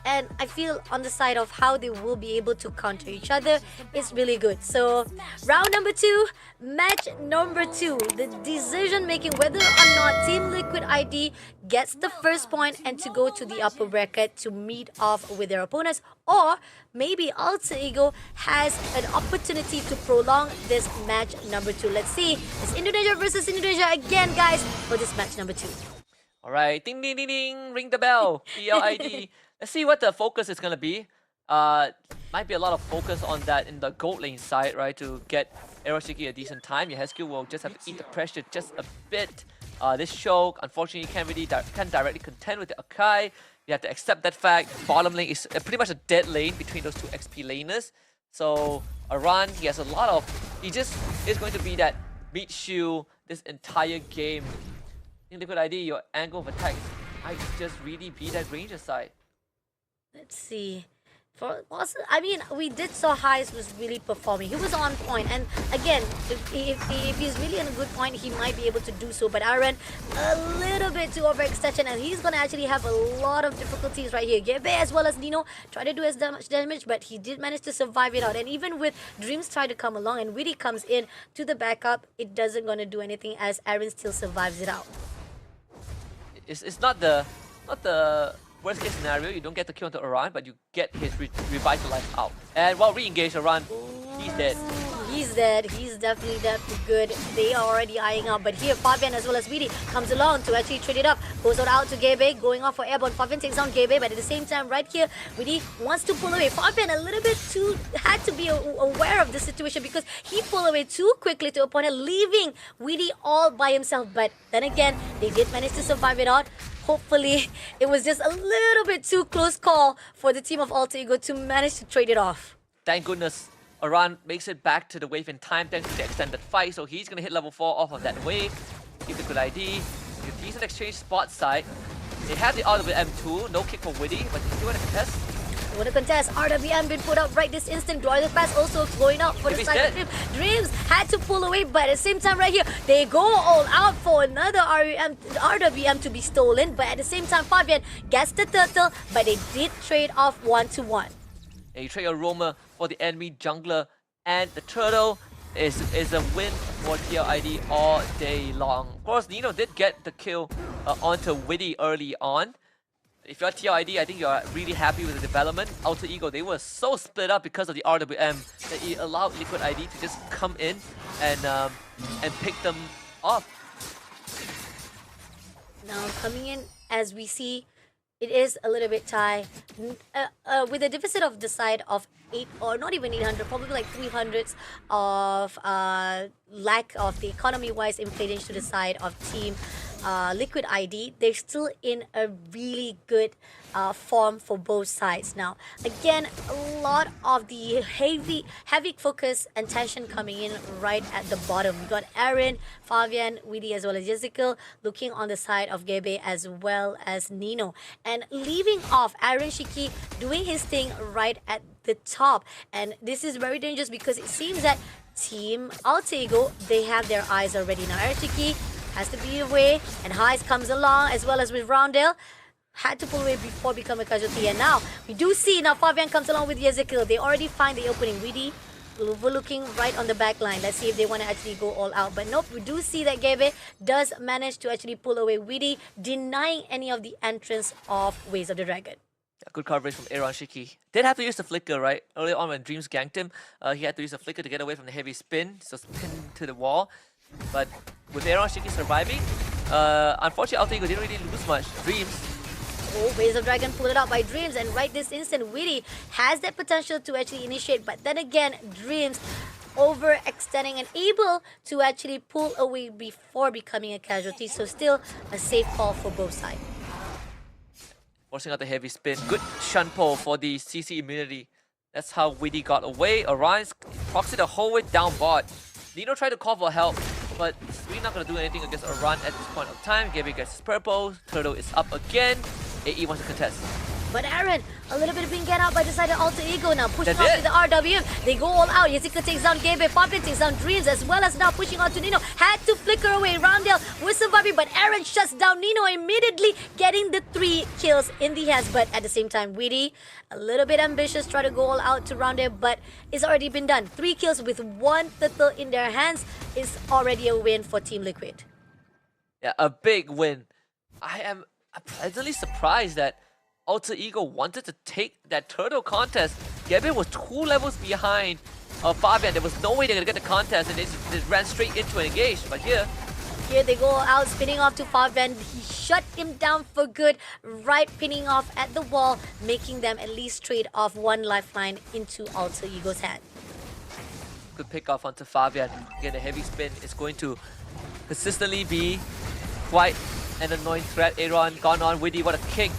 and I feel on the side of how they will be able to counter each other is really good. So round number 2, match number 2, the decision making whether or not Team Liquid ID gets the first point and to go to the upper bracket to meet off with their opponents, or maybe Alterego has an opportunity to prolong this match number 2. Let's see. It's Indonesia versus Indonesia again, guys, for this match number 2. Alright, ding ding ding ding, ring the bell, TLID. Let's see what the focus is gonna be. Might be a lot of focus on that in the gold lane side, right? To get Aeroshiki a decent time. Your Hesku will just have to eat the pressure just a bit. This show, unfortunately, can't directly contend with the Akai. You have to accept that fact. Bottom lane is pretty much a dead lane between those two XP laners. So Aran, he has a lot of. He just is going to be that meat shoe this entire game. In Liquid ID, your angle of attack might just really be that ranger side. Let's see. I mean, we did saw Heist was really performing. He was on point, and again, if he's really in a good point, he might be able to do so. But Aaron, a little bit too overextension, and he's gonna actually have a lot of difficulties right here. Gebe as well as Nino try to do as much damage, but he did manage to survive it out. And even with Dreams try to come along and Witty comes in to the backup, it doesn't gonna do anything as Aaron still survives it out. It's not the worst case scenario. You don't get the kill onto Aran, but you get his revitalized out. And while re-engaged, Aran, he's dead. He's dead. He's definitely good. They are already eyeing up. But here, Fabian as well as Witty comes along to actually trade it up. Goes out to Gebe, going off for airborne. Fabian takes down Gebe, but at the same time, right here, Witty wants to pull away. Fabian a little bit had to be aware of the situation because he pulled away too quickly to opponent, leaving Witty all by himself. But then again, they did manage to survive it out. Hopefully, it was just a little bit too close call for the team of Alterego to manage to trade it off. Thank goodness, Aran makes it back to the wave in time thanks to the extended fight, so he's going to hit level 4 off of that wave. Keep the good ID. Decent exchange spot side. They have the RWM2, no kick for Witty, but they still want to contest. What a contest. RWM been put up right this instant. Glory Pass also going out for the side of Dreams. Dreams had to pull away, but at the same time right here, they go all out for another RWM to be stolen. But at the same time, Fabian gets the turtle, but they did trade off 1-1. Yeah, you trade your roamer for the enemy jungler, and the turtle is a win for TLID all day long. Of course, Nino did get the kill onto Witty early on. If you're TLID, I think you're really happy with the development. Alterego, they were so split up because of the RWM that it allowed Liquid ID to just come in and pick them off. Now coming in, as we see, it is a little bit tight. With a deficit of the side of 8 or not even 800, probably like 300s of lack of the economy-wise inflation to the side of Team Liquid ID, they're still in a really good form for both sides. Now, again, a lot of the heavy focus and tension coming in right at the bottom. We got Aaron, Fabian, Witty as well as Jessica looking on the side of Gebe as well as Nino. And leaving off Aaron Shiki doing his thing right at the top. And this is very dangerous because it seems that Team Alterego, they have their eyes already. Now, Aaron Shiki has to be away, and Heist comes along as well as with Roundel. Had to pull away before becoming a casualty, and now we do see now Fabian comes along with Ezekiel. They already find the opening. Witty overlooking right on the back line. Let's see if they want to actually go all out. But nope, we do see that Gebe does manage to actually pull away Witty, denying any of the entrance of Ways of the Dragon. Good coverage from Aaron Shiki. Did have to use the flicker, right? Earlier on when Dreams ganked him, he had to use the flicker to get away from the heavy spin, so pinned to the wall. But with Aaron Shiki surviving, unfortunately Alterego didn't really lose much. Dreams. Oh, Ways of Dragon pulled it out by Dreams, and right this instant, Witty has that potential to actually initiate. But then again, Dreams overextending and able to actually pull away before becoming a casualty. So still a safe call for both sides. Forcing out the heavy spin. Good shun pull for the CC immunity. That's how Witty got away. Orion's proxy the whole way down bot. Nino tried to call for help, but it's really not going to do anything against Orion at this point of time. Gebe gets his purple. Turtle is up again. AE wants to contest. But Aaron, a little bit of being get out by the side of Alter Ego now, pushing That's off with the RWM. They go all out. Yesika takes down Gabe, Fabian takes down Dreams, as well as now pushing on to Nino. Had to flicker away. Roundel was surviving, but Aaron shuts down Nino immediately, getting the 3 kills in the hands. But at the same time, Weedy, a little bit ambitious, try to go all out to Roundel, but it's already been done. 3 kills with 1 turtle in their hands is already a win for Team Liquid. Yeah, a big win. I am pleasantly surprised that Alter Ego wanted to take that turtle contest. Gabe was 2 levels behind Fabian. There was no way they're gonna get the contest, and they just ran straight into an engage. But here they go out, spinning off to Fabian. He shut him down for good, right pinning off at the wall, making them at least trade off 1 lifeline into Alter Ego's hand. good pick off onto Fabian. Again, the heavy spin is going to consistently be quite an annoying threat. Aaron gone on. Widdy, what a kick.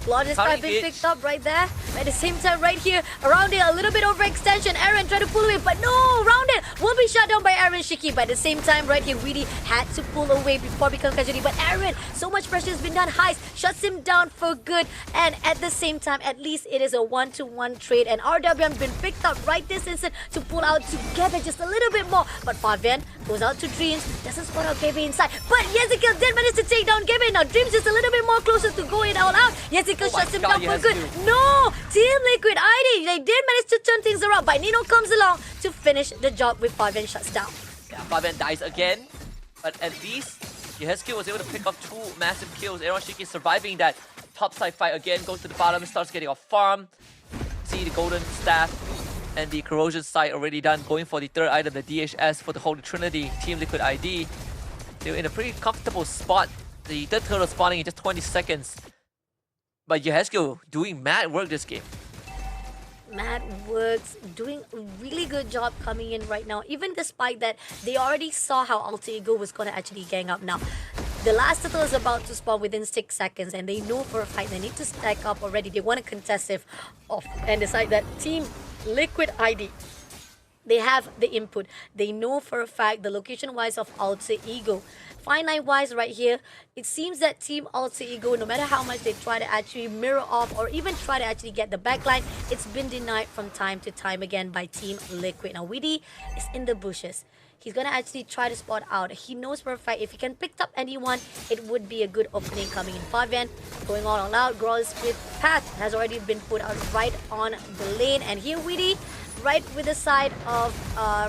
Glorious has been picked up right there. At the same time, right here, around it, a little bit overextension. Aaron tried to pull away, but no, around it will be shut down by Aaron Shiki. But at the same time, right here, Weedy had to pull away before becoming casualty. But Aaron, so much pressure has been done. Heist shuts him down for good. And at the same time, at least it is a 1-to-1 trade. And RWM been picked up right this instant to pull out together just a little bit more. But Fabian goes out to Dreams, doesn't spot out Gabe inside. But Yezikiel did manage to take down Gabe. Now Dreams is a little bit more closer to going all out. Yezikiel shuts him down for good. No! Team Liquid ID, they did manage to turn things around, but Nino comes along to finish the job with Fabian shuts down. Yeah, Fabian dies again, but at least Yezikiel was able to pick up 2 massive kills. Aaron Shiki surviving that topside fight again, goes to the bottom, starts getting off farm. See the golden staff and the corrosion sight already done, going for the 3rd item, the DHS for the Holy Trinity. Team Liquid ID, they're in a pretty comfortable spot. The 3rd turtle spawning in just 20 seconds. But Yezikiel doing mad work this game. Mad works, doing a really good job coming in right now, even despite that they already saw how Alter Ego was going to actually gang up now. The last turtle is about to spawn within 6 seconds, and they know for a fact they need to stack up already. They want to contest it off and decide that Team Liquid ID, they have the input. They know for a fact the location-wise of Alter Ego. Fine line-wise right here, it seems that Team Alter Ego, no matter how much they try to actually mirror off or even try to actually get the backline, it's been denied from time to time again by Team Liquid. Now, Widdy is in the bushes. He's going to actually try to spot out. He knows for a fact if he can pick up anyone, it would be a good opening coming in. Fabian going all out. Growl's split path has already been put out right on the lane. And here, Widdy, right with the side of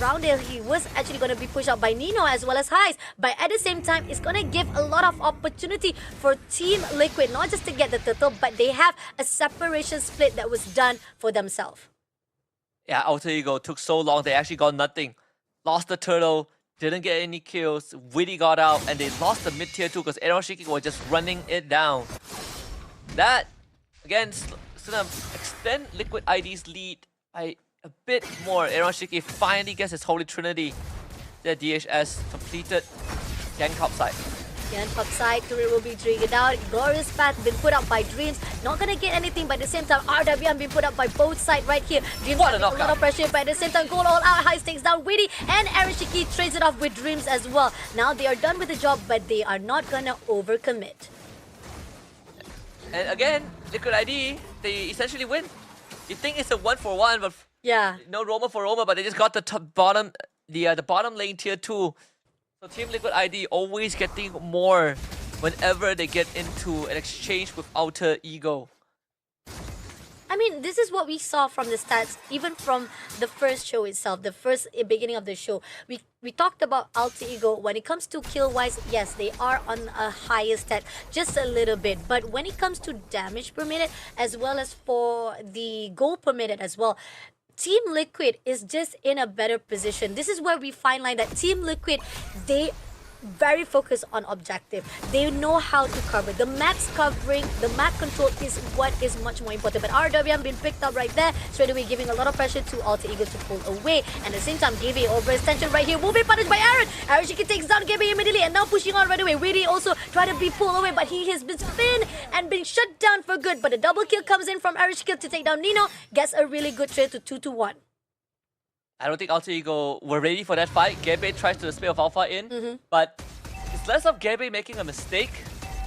Roundale, he was actually going to be pushed out by Nino as well as Heist. But at the same time, it's going to give a lot of opportunity for Team Liquid, not just to get the turtle, but they have a separation split that was done for themselves. Yeah, Alter Ego took so long, they actually got nothing. Lost the turtle, didn't get any kills. Widdy got out, and they lost the mid-tier 2 because Aaron Shiki was just running it down. That, again, is going to extend Liquid ID's lead by a bit more. Aaron Shiki finally gets his Holy Trinity. The DHS completed. Gang topside. Again, topside, career will be triggered out. Glorious path been put up by Dreams. Not gonna get anything, but at the same time, RWM been put up by both sides right here. Dreams what a lot of pressure, but at the same time, goal all out. Heist takes down Widdy, and Aaron Shiki trades it off with Dreams as well. Now they are done with the job, but they are not gonna overcommit. And again, Liquid ID, they essentially win. You think it's a 1-for-1, but yeah, no Roma for Roma, but they just got the bottom lane tier 2. So Team Liquid ID always getting more whenever they get into an exchange with Alter Ego. I mean, this is what we saw from the stats, even from the first show itself, the first beginning of the show. We talked about Alter Ego. When it comes to kill-wise, yes, they are on a higher stat, just a little bit. But when it comes to damage per minute, as well as for the goal per minute as well, Team Liquid is just in a better position. This is where we find line that Team Liquid, they very focused on objective. They know how to cover. The map's covering, the map control is what is much more important. But RWM been picked up right there, straight away giving a lot of pressure to Alter Ego to pull away. And at the same time, Gabe overextension right here will be punished by Aaron. Aaron Shiki takes down Gabe immediately and now pushing on right away. Widdy also tried to be pulled away, but he has been spinned and been shut down for good. But a double kill comes in from Aaron Shiki to take down Nino. Gets a really good trade to 2-1. I don't think Alter Ego were ready for that fight. Gabe tries to spin of Alpha in, but it's less of Gabe making a mistake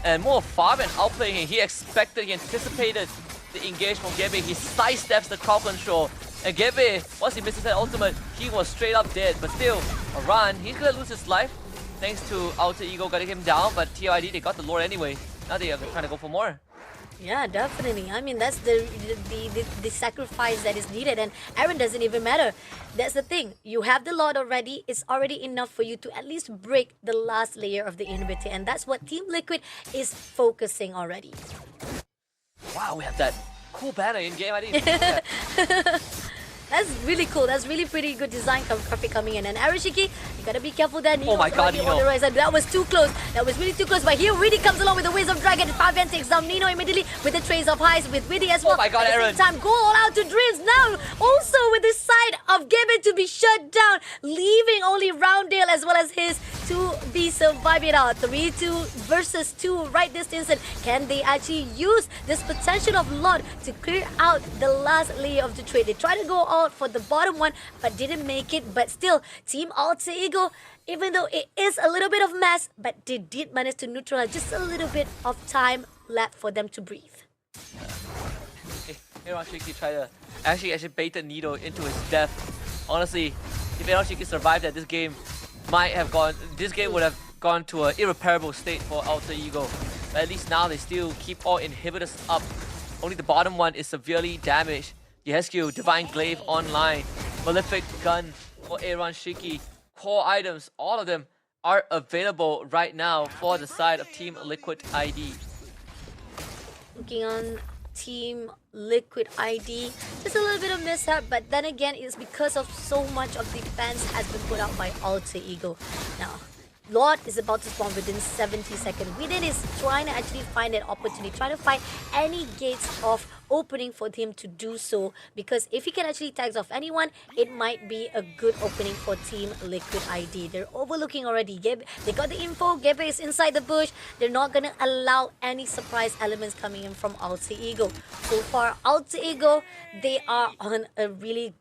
and more of Fabian outplaying him. He expected, he anticipated the engage from Gebe. He sidesteps the crowd control. And Gebe, once he misses that ultimate, he was straight up dead. But still, a run. He's gonna lose his life thanks to Alterego getting him down. But TLID, they got the Lord anyway. Now they are trying to go for more. Yeah, definitely. I mean, that's the sacrifice that is needed, and Aaron doesn't even matter. That's the thing. You have the Lord already. It's already enough for you to at least break the last layer of the inhibitor, and that's what Team Liquid is focusing already. Wow, we have that cool banner in game. I didn't even know that. That's really cool. That's really pretty good design graphic coming in. And Arashiki, you gotta be careful there. Oh my god, Nino. That was too close. That was really too close. But here Widdy comes along with the Waves of Dragon. Fabian takes down Nino immediately with the Trace of Highs with Widdy as well. Oh my god, Aaron. At the same time, go all out to Dreams now. Also with the side of Gebe to be shut down, leaving only Rounddale as well as his to be surviving out. 3-2 versus 2 right this instant. Can they actually use this potential of Lord to clear out the last layer of the trade? They try to go out for the bottom one, but didn't make it. But still, Team Alterego, even though it is a little bit of mess, but they did manage to neutralize just a little bit of time left for them to breathe. Hiroshiki tried to actually baited Nido into his death. Honestly, if Hiroshiki survived that, this game would have gone to an irreparable state for Alterego. But at least now they still keep all inhibitors up. Only the bottom one is severely damaged. Yescu, Divine Glaive online, Malefic Gun for Aaron Shiki. Core items, all of them are available right now for the side of Team Liquid ID. Looking on Team Liquid ID, just a little bit of mishap, but then again, it's because of so much of defense has been put out by Alterego. Now, Lord is about to spawn within 70 seconds. Widin is trying to actually find that opportunity, trying to find any gates of opening for him to do so, because if he can actually tags off anyone, it might be a good opening for Team Liquid ID. They're overlooking already. They got the info. Gebe is inside the bush. They're not going to allow any surprise elements coming in from Alterego. So far, Alterego, they are on a really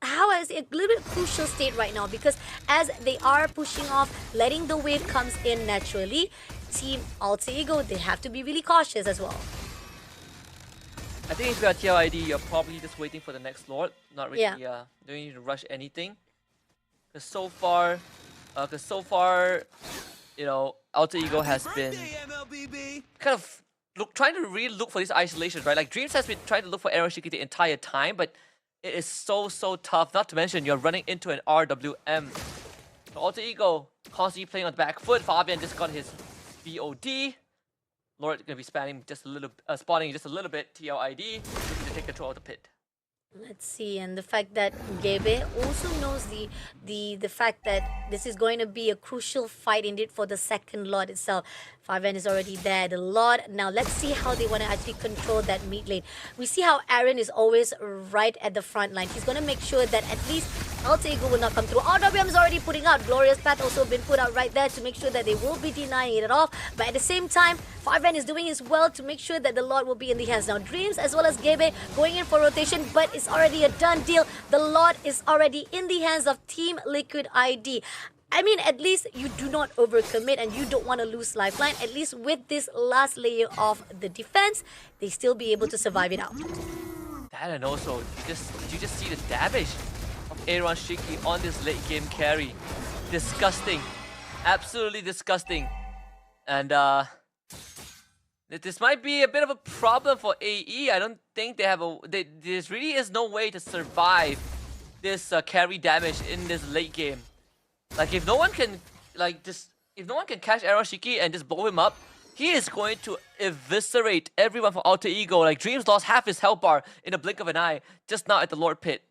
how I say, a little bit crucial state right now, because as they are pushing off, letting the wave comes in naturally, Team Alterego, they have to be really cautious as well. I think if you are TLID, you're probably just waiting for the next Lord, not really don't need to rush anything. Because so far, you know, Alterego has been kind of trying to really look for these isolations, right? Like Dreams has been trying to look for Aeroshiki the entire time, but it is so tough. Not to mention you're running into an RWM. So Alterego constantly playing on the back foot. Fabian just got his BOD. Lord gonna be spawning just a little bit. TLID looking to take control of the pit. Let's see, and the fact that Gebe also knows the fact that this is going to be a crucial fight indeed for the second Lord itself. Fabian is already there. The Lord, now let's see how they want to actually control that mid lane. We see how Aaron is always right at the front line. He's going to make sure that at least Alterego will not come through. RWM is already putting out. Glorious Path also been put out right there to make sure that they will be denying it off. But at the same time, Fabian is doing his well to make sure that the Lord will be in the hands. Now Dreams as well as Gebe going in for rotation, but it's already a done deal. The Lord is already in the hands of Team Liquid ID. I mean, at least you do not overcommit and you don't want to lose lifeline. At least with this last layer of the defense, they still be able to survive it out. That, and also, did you just see the damage of Aaron Shiki on this late game carry? Disgusting. Absolutely disgusting. And this might be a bit of a problem for AE. I don't think they have there really is no way to survive this carry damage in this late game. Like if no one can catch Aeroshiki and just blow him up, he is going to eviscerate everyone from Alterego. Like Dreams lost half his health bar in a blink of an eye just now at the Lord pit.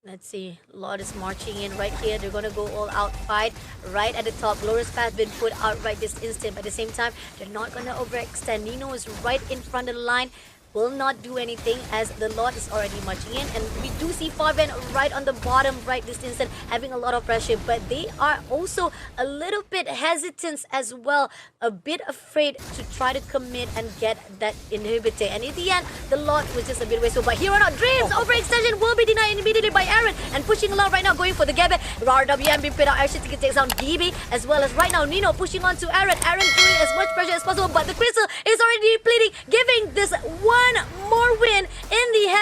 Let's see. Lord is marching in right here. They're going to go all out fight right at the top. Glorious Path been put out right this instant. But at the same time, they're not going to overextend. Nino is right in front of the line. Will not do anything as the Lord is already marching in. And we do see Fabian right on the bottom right this instant having a lot of pressure. But they are also a little bit hesitant as well. A bit afraid to try to commit and get that inhibitor. And in the end, the Lord was just a bit wasteful. But here on our Dreams, overextension will be denied immediately by Aaron. And pushing along right now, going for the Gebe. RWM being put out. Actually takes down Gibi. As well as right now, Nino pushing on to Aaron. Aaron doing as much pressure as possible. But the crystal is already depleting, giving this one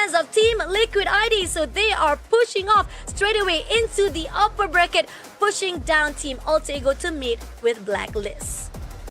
hands of Team Liquid ID. So they are pushing off straight away into the upper bracket, pushing down Team Alterego to meet with Blacklist.